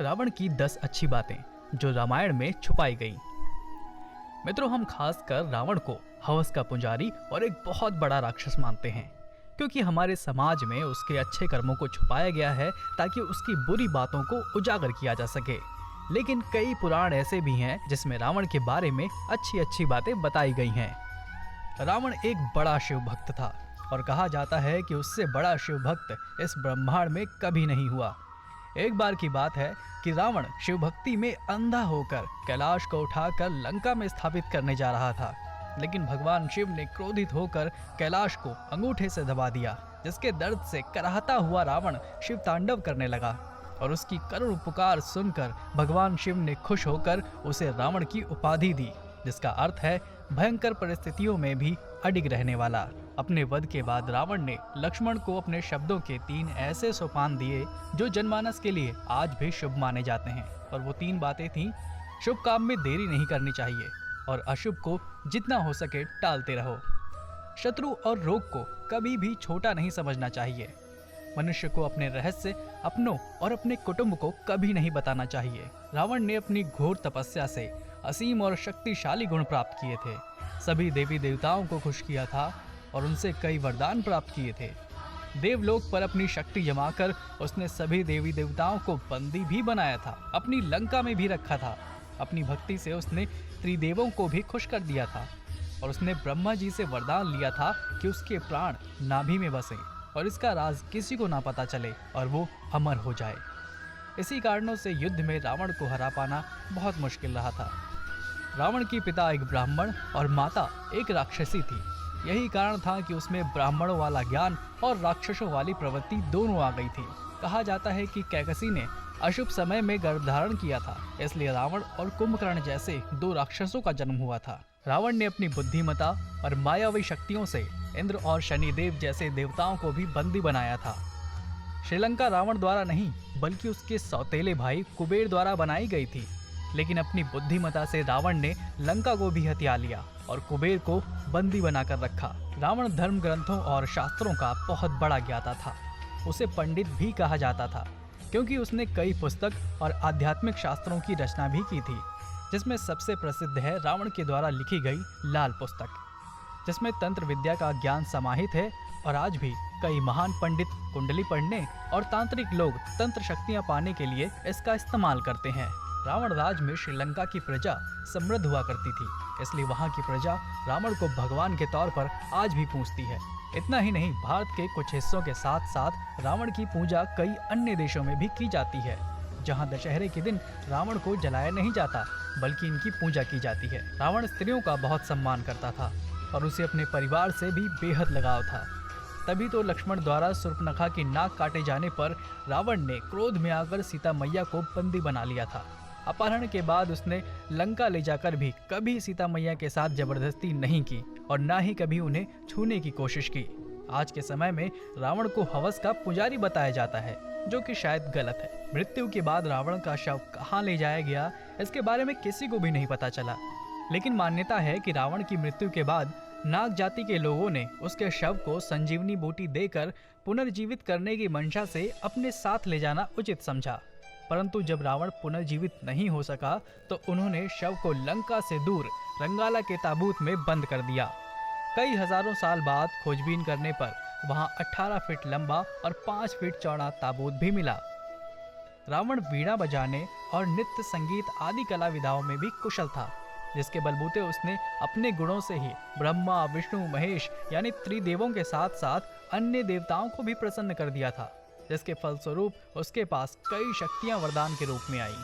रावण की 10 अच्छी बातें जो रामायण में छुपाई गई। मित्रों, हम खासकर रावण को हवस का पुजारी और एक बहुत बड़ा राक्षस मानते हैं, क्योंकि हमारे समाज में उसके अच्छे कर्मों को छुपाया गया है ताकि उसकी बुरी बातों को उजागर किया जा सके। लेकिन कई पुराण ऐसे भी हैं जिसमें रावण के बारे में अच्छी अच्छी बातें बताई गई हैं। रावण एक बड़ा शिव भक्त था और कहा जाता है कि उससे बड़ा शिव भक्त इस ब्रह्मांड में कभी नहीं हुआ। एक बार की बात है कि रावण शिव भक्ति में अंधा होकर कैलाश को उठाकर लंका में स्थापित करने जा रहा था, लेकिन भगवान शिव ने क्रोधित होकर कैलाश को अंगूठे से दबा दिया, जिसके दर्द से कराहता हुआ रावण शिव तांडव करने लगा और उसकी करुण पुकार सुनकर भगवान शिव ने खुश होकर उसे रावण की उपाधि दी, जिसका अर्थ है भयंकर परिस्थितियों में भी अडिग रहने वाला। अपने वध के बाद रावण ने लक्ष्मण को अपने शब्दों के 3 ऐसे सोपान दिए जो जनमानस के लिए आज भी शुभ माने जाते हैं। और वो 3 बातें थीं: शुभ काम में देरी नहीं करनी चाहिए और अशुभ को जितना हो सके टालते रहो। शत्रु और रोग को कभी भी छोटा नहीं समझना चाहिए। मनुष्य को अपने रहस्य अपनों और अपने कुटुंब को कभी नहीं बताना चाहिए। रावण ने अपनी घोर तपस्या से असीम और शक्तिशाली गुण प्राप्त किए थे, सभी देवी देवताओं को खुश किया था और उनसे कई वरदान प्राप्त किए थे। देवलोक पर अपनी शक्ति जमाकर उसने सभी देवी देवताओं को बंदी भी बनाया था, अपनी लंका में भी रखा था। अपनी भक्ति से उसने त्रिदेवों को भी खुश कर दिया था और उसने ब्रह्मा जी से वरदान लिया था कि उसके प्राण नाभि में बसें और इसका राज किसी को ना पता चले और वो अमर हो जाए। इसी कारणों से युद्ध में रावण को हरा पाना बहुत मुश्किल रहा था। रावण की पिता एक ब्राह्मण और माता एक राक्षसी थी। यही कारण था कि उसमें ब्राह्मणों वाला ज्ञान और राक्षसों वाली प्रवृत्ति दोनों आ गई थी। कहा जाता है कि कैकसी ने अशुभ समय में गर्भ धारण किया था, इसलिए रावण और कुंभकर्ण जैसे 2 राक्षसों का जन्म हुआ था। रावण ने अपनी बुद्धिमता और मायावी शक्तियों से इंद्र और शनिदेव जैसे देवताओं को भी बंदी बनाया था। श्रीलंका रावण द्वारा नहीं बल्कि उसके सौतेले भाई कुबेर द्वारा बनाई गई थी, लेकिन अपनी बुद्धिमता से रावण ने लंका को भी हथिया लिया और कुबेर को बंदी बनाकर रखा। रावण धर्म ग्रंथों और शास्त्रों का बहुत बड़ा ज्ञाता था। उसे पंडित भी कहा जाता था क्योंकि उसने कई पुस्तक और आध्यात्मिक शास्त्रों की रचना भी की थी, जिसमें सबसे प्रसिद्ध है रावण के द्वारा लिखी गई लाल पुस्तक, जिसमें तंत्र विद्या का ज्ञान समाहित है। और आज भी कई महान पंडित कुंडली पढ़ने और तांत्रिक लोग तंत्र शक्तियां पाने के लिए इसका इस्तेमाल करते हैं। रावण राज में श्रीलंका की प्रजा समृद्ध हुआ करती थी, इसलिए वहां की प्रजा रावण को भगवान के तौर पर आज भी पूजती है। इतना ही नहीं, भारत के कुछ हिस्सों के साथ साथ रावण की पूजा कई अन्य देशों में भी की जाती है, जहां दशहरे के दिन रावण को जलाया नहीं जाता बल्कि इनकी पूजा की जाती है। रावण स्त्रियों का बहुत सम्मान करता था और उसे अपने परिवार से भी बेहद लगाव था। तभी तो लक्ष्मण द्वारा शूर्पणखा की नाक काटे जाने पर रावण ने क्रोध में आकर सीता मैया को बंदी बना लिया था। अपहरण के बाद उसने लंका ले जाकर भी कभी सीता मैया के साथ जबरदस्ती नहीं की और ना ही कभी उन्हें छूने की कोशिश की। आज के समय में रावण को हवस का पुजारी बताया जाता है, जो कि शायद गलत है। मृत्यु के बाद रावण का शव कहाँ ले जाया गया, इसके बारे में किसी को भी नहीं पता चला, लेकिन मान्यता है कि रावण की मृत्यु के बाद नाग जाति के लोगों ने उसके शव को संजीवनी बूटी देकर पुनर्जीवित करने की मंशा से अपने साथ ले जाना उचित समझा। परंतु जब रावण पुनर्जीवित नहीं हो सका तो उन्होंने शव को लंका से दूर रंगाला के ताबूत में बंद कर दिया। कई हजारों साल बाद खोजबीन करने पर वहां 18 फीट लंबा और 5 फीट चौड़ा ताबूत भी मिला। रावण वीणा बजाने और नृत्य संगीत आदि कला विधाओं में भी कुशल था, जिसके बलबूते उसने अपने गुणों से ही ब्रह्मा, विष्णु, महेश यानी त्रिदेवों के साथ साथ अन्य देवताओं को भी प्रसन्न कर दिया था, जिसके फलस्वरूप उसके पास कई शक्तियां वरदान के रूप में आई।